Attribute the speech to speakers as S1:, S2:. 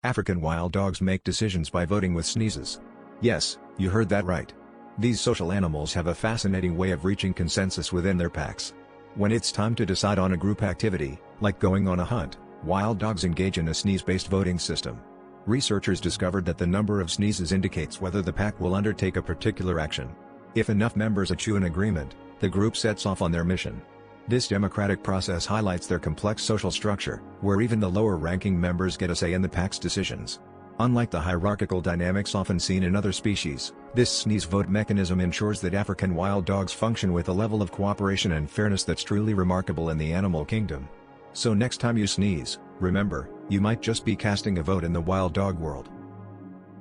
S1: African wild dogs make decisions by voting with sneezes. Yes, you heard that right. These social animals have a fascinating way of reaching consensus within their packs. When it's time to decide on a group activity, like going on a hunt, wild dogs engage in a sneeze-based voting system. Researchers discovered that the number of sneezes indicates whether the pack will undertake a particular action. If enough members eschew an agreement, the group sets off on their mission. This democratic process highlights their complex social structure, where even the lower-ranking members get a say in the pack's decisions. Unlike the hierarchical dynamics often seen in other species, this sneeze vote mechanism ensures that African wild dogs function with a level of cooperation and fairness that's truly remarkable in the animal kingdom. So next time you sneeze, remember, you might just be casting a vote in the wild dog world.